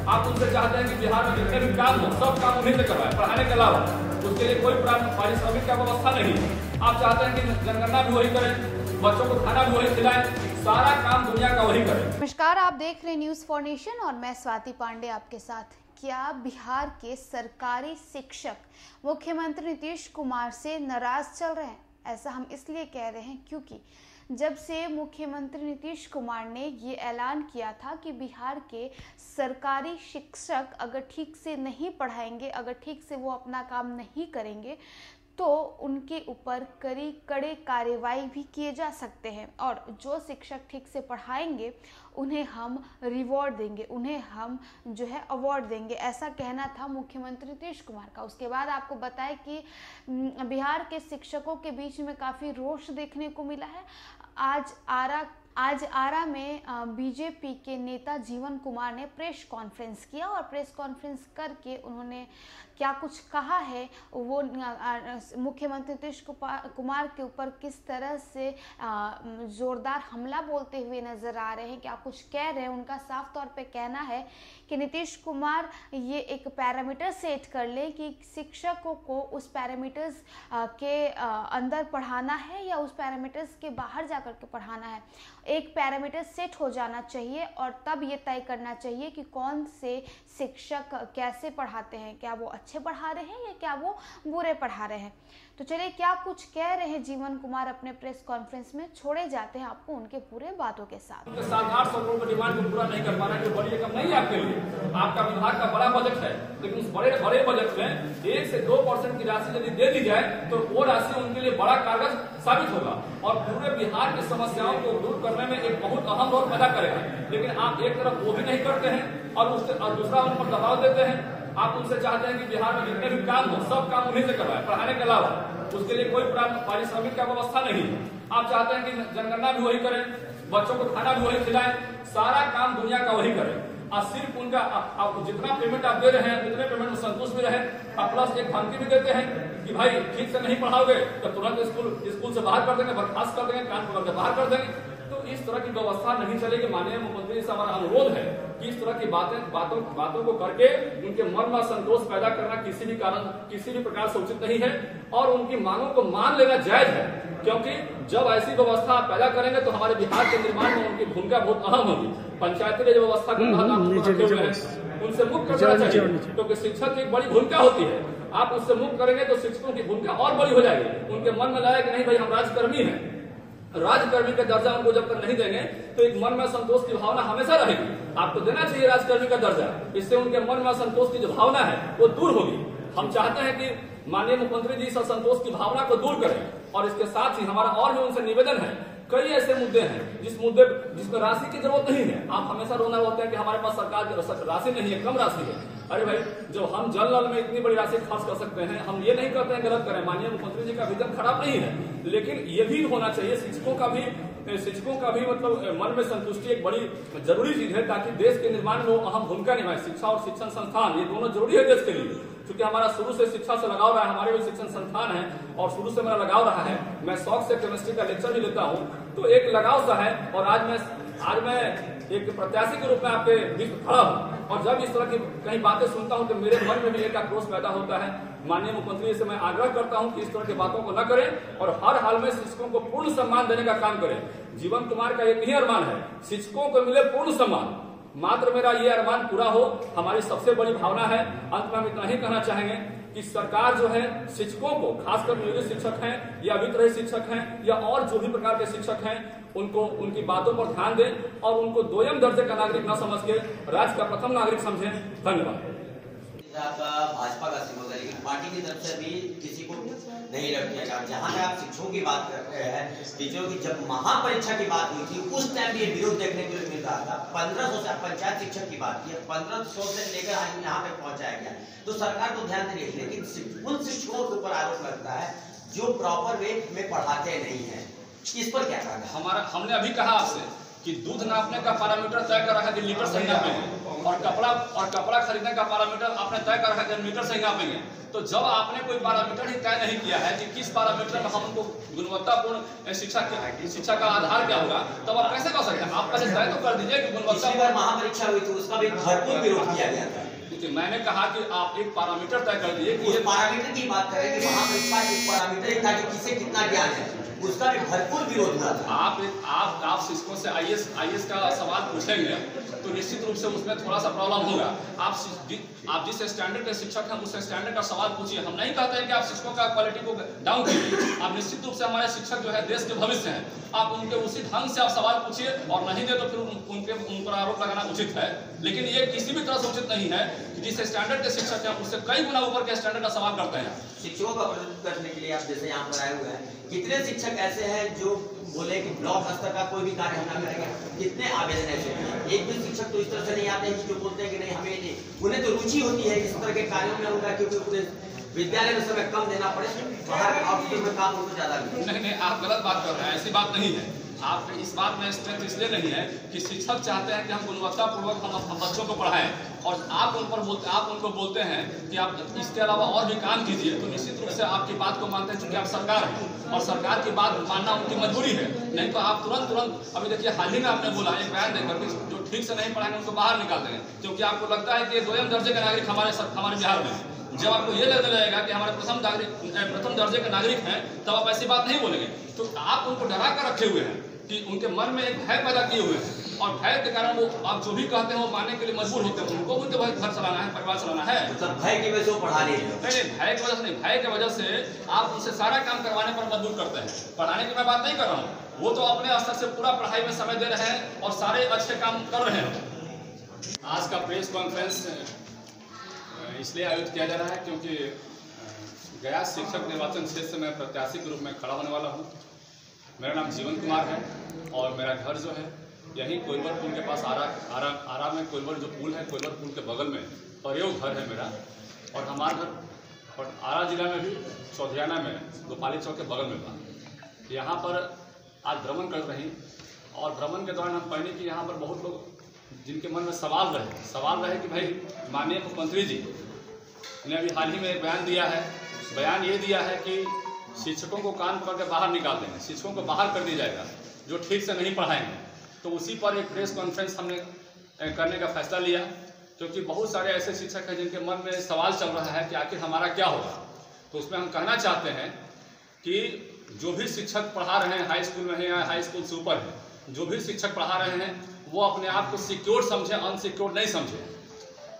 आप उनसे चाहते हैं कि बिहार में जितने भी काम हो सब काम उन्हीं से करवाए, पढ़ाने के अलावा उसके लिए कोई पारिश्रमिक का व्यवस्था नहीं। आप चाहते हैं कि जनगणना भी वही करें, बच्चों को खाना भी वही खिलाएं, सारा काम दुनिया का वही करें। नमस्कार, आप देख रहे हैं न्यूज़ फॉर नेशन और मैं स्वाति पांडे आपके साथ। क्या बिहार के सरकारी शिक्षक मुख्यमंत्री नीतीश कुमार से नाराज चल रहे हैं? ऐसा हम इसलिए कह रहे हैं क्योंकि जब से मुख्यमंत्री नीतीश कुमार ने ये ऐलान किया था कि बिहार के सरकारी शिक्षक अगर ठीक से नहीं पढ़ाएंगे, अगर ठीक से वो अपना काम नहीं करेंगे तो उनके ऊपर कड़े कार्रवाई भी किए जा सकते हैं और जो शिक्षक ठीक से पढ़ाएंगे उन्हें हम रिवॉर्ड देंगे, उन्हें हम जो है अवार्ड देंगे, ऐसा कहना था मुख्यमंत्री नीतीश कुमार का। उसके बाद आपको बताएं कि बिहार के शिक्षकों के बीच में काफ़ी रोष देखने को मिला है। आज आरा में बीजेपी के नेता जीवन कुमार ने प्रेस कॉन्फ्रेंस किया और प्रेस कॉन्फ्रेंस करके उन्होंने क्या कुछ कहा है, वो मुख्यमंत्री नीतीश कुमार के ऊपर किस तरह से जोरदार हमला बोलते हुए नजर आ रहे हैं, क्या कुछ कह रहे हैं। उनका साफ तौर पे कहना है कि नीतीश कुमार ये एक पैरामीटर सेट कर ले कि शिक्षकों को उस पैरामीटर्स के अंदर पढ़ाना है या उस पैरामीटर्स के बाहर जाकर के पढ़ाना है। एक पैरामीटर सेट हो जाना चाहिए और तब ये तय करना चाहिए कि कौन से शिक्षक कैसे पढ़ाते हैं, क्या वो अच्छे पढ़ा रहे हैं या क्या वो बुरे पढ़ा रहे हैं। तो चलिए क्या कुछ कह रहे हैं जीवन कुमार अपने प्रेस कॉन्फ्रेंस में, छोड़े जाते हैं आपको उनके पूरे बातों के साथ। 800 करोड़ की डिमांड को पूरा नहीं कर पाना जो बड़ी रकम नहीं है आपके लिए। आपका विभाग का बड़ा बजट है, लेकिन उस बड़े बजट में 1 से 2% की राशि यदि दे दी जाए तो वो राशि उनके लिए बड़ा कारगर साबित होगा और पूरे बिहार की समस्याओं को दूर करने में एक बहुत अहम रोल अदा करेगा। लेकिन आप एक तरफ वो भी नहीं करते हैं और दूसरा उन पर दबाव देते हैं। आप उनसे चाहते हैं कि बिहार में जितने भी काम हो सब काम उन्हीं से करवाए, पढ़ाने के अलावा उसके लिए कोई पारिश्रमिक का व्यवस्था नहीं। आप चाहते हैं कि जनगणना भी वही करें, बच्चों को खाना भी वही खिलाएं, सारा काम दुनिया का वही करें और सिर्फ उनका आप जितना पेमेंट आप दे रहे हैं उतने पेमेंट में संतुष्ट भी रहे और प्लस एक धमकी भी देते हैं कि भाई ठीक से नहीं पढ़ाओगे तो तुरंत स्कूल से बाहर कर देंगे, बर्खास्त कर देंगे, कान पकड़ के बाहर कर देंगे। तो इस तरह की व्यवस्था नहीं चलेगी। माननीय मुख्यमंत्री से हमारा अनुरोध है कि इस तरह की बातों को करके उनके मन में संतोष पैदा करना किसी भी प्रकार से उचित नहीं है और उनकी मांगों को मान लेना जायज है, क्योंकि जब ऐसी व्यवस्था आप पैदा करेंगे तो हमारे बिहार के निर्माण में उनकी भूमिका बहुत अहम होगी। पंचायती राज व्यवस्था के तहत उनसे मुक्त करना चाहिए, क्योंकि शिक्षक की एक बड़ी भूमिका होती है। आप उससे मुक्त करेंगे तो शिक्षकों की भूमिका और बड़ी हो जाएगी। उनके मन में लाया कि नहीं भाई हम राजकर्मी हैं, राजकर्मी का दर्जा उनको जब तक नहीं देंगे तो एक मन में संतोष की भावना हमेशा रहेगी। आपको देना चाहिए राजकर्मी का दर्जा, इससे उनके मन में संतोष की जो भावना है वो दूर होगी। हम चाहते हैं कि माननीय मुख्यमंत्री जी इस संतोष की भावना को दूर करें और इसके साथ ही हमारा और भी उनसे निवेदन है, कई ऐसे मुद्दे हैं जिसमें राशि की जरूरत नहीं है। आप हमेशा रोना होता है कि हमारे पास सरकार की राशि नहीं है, कम राशि है। अरे भाई, जो हम जल नल में इतनी बड़ी राशि खर्च कर सकते हैं, हम ये नहीं करते हैं गलत करें। माननीय मुख्यमंत्री जी का विजन खराब नहीं है, लेकिन ये भी होना चाहिए शिक्षकों का भी मतलब मन में संतुष्टि एक बड़ी जरूरी चीज है, ताकि देश के निर्माण में वो अहम भूमिका निभाए। शिक्षा और शिक्षण संस्थान ये दोनों जरूरी है देश के लिए, क्योंकि हमारा शुरू से शिक्षा से लगाव रहा है। हमारे भी शिक्षण संस्थान है और शुरू से मेरा लगाव रहा है। मैं शौक से केमिस्ट्री का लेक्चर भी लेता हूँ, तो एक लगाव सा है। और आज मैं एक प्रत्याशी के रूप में आपके बीच खड़ा हूँ और जब इस तरह की कई बातें सुनता हूँ तो मेरे मन में भी एक आक्रोश पैदा होता है। माननीय मुख्यमंत्री से मैं आग्रह करता हूँ कि इस तरह की बातों को न करें और हर हाल में शिक्षकों को पूर्ण सम्मान देने का काम करें। जीवन कुमार का एक ही अरमान है, शिक्षकों को मिले पूर्ण सम्मान। मात्र मेरा ये अरमान पूरा हो, हमारी सबसे बड़ी भावना है। अंत में हम इतना ही कहना चाहेंगे कि सरकार जो है शिक्षकों को, खासकर नियोजित शिक्षक हैं या वित्त रहित शिक्षक हैं या और जो भी प्रकार के शिक्षक हैं, उनको उनकी बातों पर ध्यान दें और उनको दोयम दर्जे का नागरिक न समझ के राज्य का प्रथम नागरिक समझें। धन्यवाद। आपका भाजपा का सिंबल है, लेकिन पार्टी की तरफ से भी किसी को नहीं रखा गया। जहाँ पे आप शिक्षकों की बात कर रहे हैं, टीचरों की जब महापरीक्षा की बात हुई थी उस टाइम भी ये विरोध देखने को मिल रहा था। 1500 से पंचायत शिक्षक की बात की, 1500 से लेकर आज यहाँ पे पहुंचाया गया, तो सरकार को ध्यान देनी है। लेकिन उन शिक्षकों के ऊपर आरोप लगता है जो प्रॉपर वे में पढ़ाते नहीं है, इस पर क्या कहना है? हमने अभी कहा आपसे कि दूध नापने का पैरामीटर तय कर रखा है कि लीटर से ही नापेंगे, और कपड़ा खरीदने का पैरामीटर आपने तय कर रखा है कि मीटर से ही नापेंगे। तो जब आपने कोई पैरामीटर ही तय नहीं किया है कि किस पैरामीटर में हमको गुणवत्तापूर्ण शिक्षा का आधार क्या होगा, तब आप कैसे कर सकते हैं? आप पहले तय तो कर दीजिए कि गुणवत्ता। महापरीक्षा हुई थी, उसका भी भरपूर विरोध किया गया था। मैंने कहा कि आप एक पैरामीटर तय कर दिए कि उस पैरामीटर की बात करें कि महापरीक्षा एक पैरामीटर था कि किसे कितना ज्ञान है, उसका भी भरपूर विरोध हुआ था। आप शिक्षकों से आईएएस का सवाल पूछेंगे तो निश्चित रूप से उसमें थोड़ा सा प्रॉब्लम होगा। आप जिस स्टैंडर्ड के शिक्षक हैं उस स्टैंडर्ड का सवाल पूछिए। हम नहीं कहते हैं कि आप शिक्षकों का क्वालिटी को डाउन कीजिए। आप निश्चित रूप से हमारे शिक्षक जो है देश के भविष्य हैं, आप उनके उसी ढंग से आप सवाल पूछिए, और नहीं दे तो फिर उन पर आरोप लगाना उचित है। लेकिन ये किसी भी तरह से उचित नहीं है कि जिस स्टैंडर्ड के शिक्षक हैं उससे कई गुना ऊपर के स्टैंडर्ड का सवाल करते हैं। शिक्षकों का प्रदर्शन करने के लिए आप जैसे यहाँ पर आए हुए हैं, कितने शिक्षक ऐसे हैं जो बोले कि ब्लॉक स्तर का कोई भी कार्य हम ना करेंगे? कितने आवेदन ऐसे हैं? एक भी शिक्षक तो इस तरह से नहीं आते हैं कि जो बोलते हैं कि नहीं हमें नहीं, उन्हें तो रुचि होती है इस तरह के कार्यों में होगा, क्योंकि पूरे विद्यालय में समय कम देना पड़े, बाहर ऑफिस में काम उनको ज्यादा। नहीं, आप गलत बात कर रहे हैं, ऐसी बात नहीं है। आप इस बात में स्ट्रेंथ इसलिए नहीं है कि शिक्षक चाहते हैं कि हम गुणवत्तापूर्वक हम बच्चों को पढ़ाएं, और आप उनको बोलते हैं कि आप इसके अलावा और भी काम कीजिए, तो निश्चित रूप से आपकी बात को मानते हैं, चूंकि आप सरकार हैं और सरकार की बात मानना उनकी मजबूरी है। नहीं तो आप तुरंत अभी देखिए हाल ही में आपने बोला एक बयान देकर कि जो ठीक से नहीं पढ़ाएंगे उनको बाहर निकाल देंगे, क्योंकि आपको लगता है कि ये 2म दर्जे के नागरिक हमारे बिहार में। जब आपको ये लगने लगेगा कि हमारे प्रथम दर्जे के नागरिक हैं, तब आप ऐसी बात नहीं बोलेंगे। तो आप उनको डरा कर रखे हुए हैं कि उनके मन में एक भय पैदा किए हुए हैं, और भय के कारण वो आप जो भी कहते हैं वो मानने के लिए मजबूर होते हैं। उनको भी तो घर चलाना है, परिवार चलाना है। मतलब भय की वजह से वो पढ़ा नहीं, भय की वजह से नहीं, भय की वजह से आप उनसे सारा काम करवाने पर मजबूर करते हैं। पढ़ाने की मैं बात नहीं कर रहा हूँ, वो तो अपने स्तर से पूरा पढ़ाई में समय दे रहे हैं और सारे अच्छे काम कर रहे हैं। आज का प्रेस कॉन्फ्रेंस इसलिए आयोजित किया जा रहा है क्योंकि गया शिक्षक निर्वाचन क्षेत्र से मैं प्रत्याशी के रूप में खड़ा होने वाला हूँ। मेरा नाम जीवन कुमार है और मेरा घर जो है यहीं कोइलवर पुल के पास आरा में कोइलवर जो पुल है, कोइलवर पुल के बगल में प्रयोग घर है मेरा, और हमारा घर और आरा जिला में भी चौधियाना में गोपाली चौक के बगल में था। यहाँ पर आज भ्रमण कर रही, और भ्रमण के दौरान हम पाएंगे कि यहाँ पर बहुत लोग जिनके मन में सवाल रहे कि भाई माननीय मुख्यमंत्री जी ने अभी हाल ही में एक बयान ये दिया है कि शिक्षकों को कान पकड़ के बाहर निकाल देंगे, शिक्षकों को बाहर कर दिया जाएगा जो ठीक से नहीं पढ़ाएंगे। तो उसी पर एक प्रेस कॉन्फ्रेंस हमने करने का फैसला लिया, क्योंकि बहुत सारे ऐसे शिक्षक हैं जिनके मन में सवाल चल रहा है कि आखिर हमारा क्या होगा। तो उसमें हम कहना चाहते हैं कि जो भी शिक्षक पढ़ा रहे हैं, हाई स्कूल में है या हाई स्कूल से ऊपर है, जो भी शिक्षक पढ़ा रहे हैं वो अपने आप को सिक्योर समझे, अनसिक्योर नहीं समझे।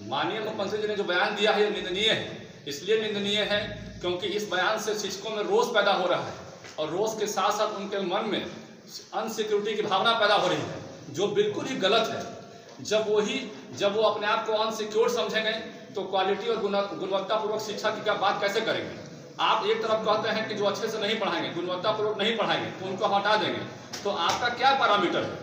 माननीय मुख्यमंत्री जी ने जो बयान दिया है ये निंदनीय है। इसलिए निंदनीय है क्योंकि इस बयान से शिक्षकों में रोष पैदा हो रहा है, और रोष के साथ साथ उनके मन में अनसिक्योरिटी की भावना पैदा हो रही है, जो बिल्कुल ही गलत है। जब वो अपने आप को अनसिक्योर समझेंगे तो क्वालिटी और गुणवत्तापूर्वक शिक्षा की क्या बात कैसे करेंगे। आप एक तरफ कहते हैं कि जो अच्छे से नहीं पढ़ाएंगे, गुणवत्तापूर्वक नहीं पढ़ाएंगे तो उनको हटा देंगे, तो आपका क्या पैरामीटर है?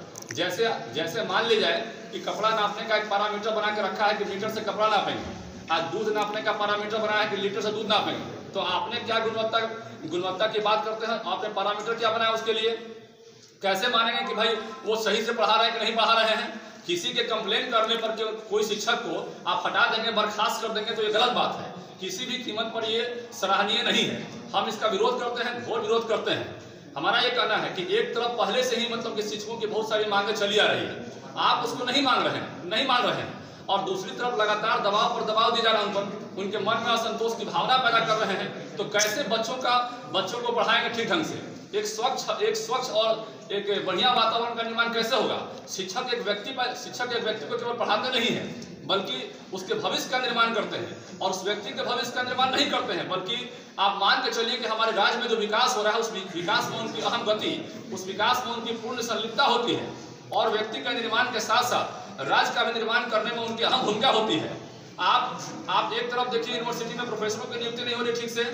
जैसे मान ली जाए कि कपड़ा नापने का एक पैरामीटर बना के रखा है कि मीटर से कपड़ा नापेंगे, आज दूध नापने का पैरामीटर बनाया है कि लीटर से दूध नापेंगे, तो आपने क्या गुणवत्ता की बात करते हैं, आपने पैरामीटर क्या बनाया उसके लिए? कैसे मानेंगे कि भाई वो सही से पढ़ा रहे हैं कि नहीं पढ़ा रहे हैं? किसी के कंप्लेन करने पर कोई शिक्षक को आप हटा देंगे, बर्खास्त कर देंगे, तो ये गलत बात है। किसी भी कीमत पर ये सराहनीय नहीं है। हम इसका विरोध करते हैं, घोर विरोध करते हैं। हमारा ये कहना है कि एक तरफ पहले से ही मतलब कि शिक्षकों की बहुत सारी मांगे चली आ रही है, आप उसको नहीं मान रहे हैं, और दूसरी तरफ लगातार दबाव पर दबाव दिया जा रहा है उन पर, उनके मन में असंतोष की भावना पैदा कर रहे हैं। तो कैसे बच्चों को पढ़ाएंगे ठीक ढंग से? एक स्वच्छ और एक बढ़िया वातावरण का निर्माण कैसे होगा? शिक्षक एक व्यक्ति को केवल पढ़ाते नहीं है, बल्कि उसके भविष्य का निर्माण करते हैं, और उस व्यक्ति के भविष्य का निर्माण नहीं करते हैं, बल्कि आप मान के चलिए कि हमारे राज्य में जो विकास हो रहा है उस विकास में उनकी अहम गति, उस विकास में उनकी पूर्ण संलिप्तता होती है, और व्यक्ति का निर्माण के साथ साथ राज्य का भी निर्माण करने में उनकी अहम भूमिका होती है। आप एक तरफ देखिए यूनिवर्सिटी में प्रोफेसरों की नियुक्ति नहीं हो रही ठीक से,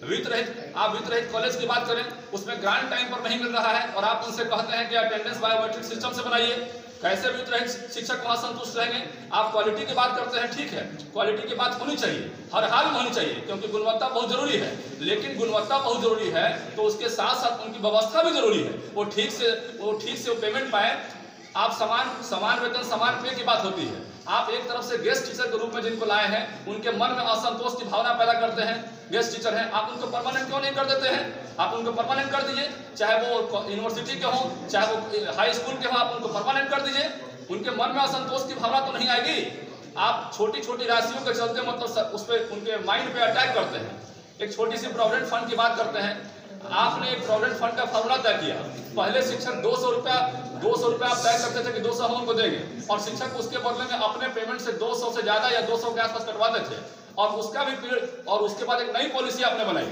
वित्त रहित कॉलेज की बात करें उसमें ग्रांट टाइम पर नहीं मिल रहा है, और आप उनसे कहते हैं कि अटेंडेंस बायोमेट्रिक सिस्टम से बनाइए। कैसे वित्त रहित शिक्षक वहां संतुष्ट रहेंगे? आप क्वालिटी की बात करते हैं, ठीक है, क्वालिटी की बात होनी चाहिए, हर हाल में होनी चाहिए, क्योंकि गुणवत्ता बहुत जरूरी है। लेकिन गुणवत्ता बहुत जरूरी है तो उसके साथ साथ उनकी व्यवस्था भी जरूरी है। वो ठीक से पेमेंट पाए, आप समान वेतन समान पे की बात होती है। आप एक तरफ से गेस्ट टीचर के रूप में जिनको लाए हैं, उनके मन में असंतोष की भावना पैदा करते हैं। गेस्ट टीचर हैं, आप उनको परमानेंट क्यों नहीं कर देते हैं? आप उनको परमानेंट कर दीजिए, चाहे वो यूनिवर्सिटी के हों, चाहे वो हाई स्कूल के हों, आप उनको परमानेंट कर दीजिए। उनके मन में असंतोष की भावना तो नहीं आएगी। आप छोटी छोटी राशियों के चलते मतलब उस पर उनके माइंड पे अटैक करते हैं। एक छोटी सी प्रोविडेंट फंड की बात करते हैं। आपने एक प्रोविडेंट फंड का फॉर्मूला तय किया। पहले शिक्षक 200 रुपया आप तय करते थे कि 200 हम उनको देंगे, और शिक्षक उसके बदले में अपने पेमेंट से 200 से ज्यादा या 200 के आसपास कटवाते थे, और उसका भी पीरियड। और उसके बाद एक नई पॉलिसी आपने बनाई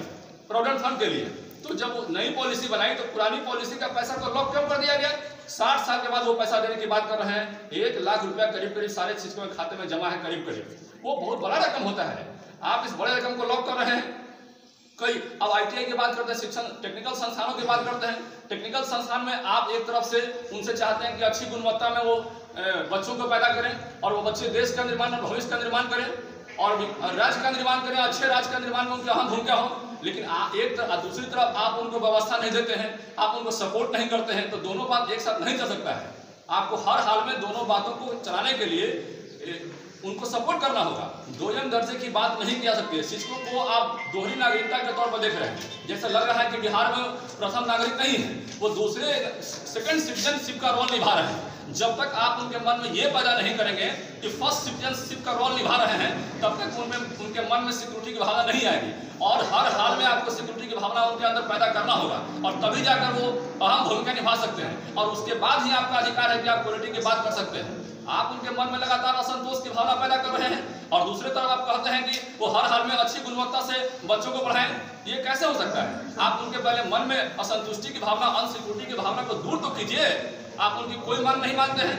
प्रोविडेंट फंड के लिए। तो जब वो नई पॉलिसी बनाई तो पुरानी पॉलिसी का पैसा को लॉक क्यों कर दिया गया? 60 साल के बाद वो पैसा देने की बात कर रहे हैं। 1 लाख रुपया करीब सारे शिक्षकों के खाते में जमा है करीब। वो बहुत बड़ा रकम होता है। आप इस बड़े रकम को लॉक कर रहे हैं। अब ITI की बात करते हैं, शिक्षण टेक्निकल संस्थानों की बात करते हैं। टेक्निकल संस्थान में आप एक तरफ से उनसे चाहते हैं कि अच्छी गुणवत्ता में वो बच्चों को पैदा करें, और वो बच्चे देश का निर्माण और भविष्य का निर्माण करें, और राज्य का निर्माण करें, अच्छे राज्य का निर्माण में उनकी अहम भूमिका हो। लेकिन दूसरी तरफ आप उनको व्यवस्था नहीं देते हैं, आप उनको सपोर्ट नहीं करते हैं। तो दोनों बात एक साथ नहीं चल सकता है। आपको हर हाल में दोनों बातों को चलाने के लिए उनको सपोर्ट करना होगा। दोयम दर्जे की बात नहीं किया सकती है। शिक्षकों को आप दोहरी नागरिकता के तौर पर देख रहे हैं। जैसा लग रहा है कि बिहार में प्रथम नागरिक नहीं है, वो दूसरे सेकंड सिटीजनशिप का रोल निभा रहे हैं। जब तक आप उनके मन में ये पैदा नहीं करेंगे कि फर्स्ट सिटीजनशिप का रोल निभा रहे हैं, तब तक उनके मन में सिक्योरिटी की भावना नहीं आएगी। और हर हाल में आपको सिक्योरिटी की भावना उनके अंदर पैदा करना होगा, और तभी जाकर वो अहम भूमिका निभा सकते हैं। और उसके बाद ही आपका अधिकार है कि आप क्वालिटी की बात कर सकते हैं। आप उनके मन में लगातार असंतोष की भावना पैदा कर रहे हैं, और दूसरी तरफ आप कहते हैं कि वो हर हाल में अच्छी गुणवत्ता से बच्चों को पढ़ाएं। ये कैसे हो सकता है? आप उनके पहले मन में असंतुष्टि की भावना, अनसिक्योरिटी की भावना को दूर तो कीजिए। आप उनकी कोई मांग नहीं मानते हैं।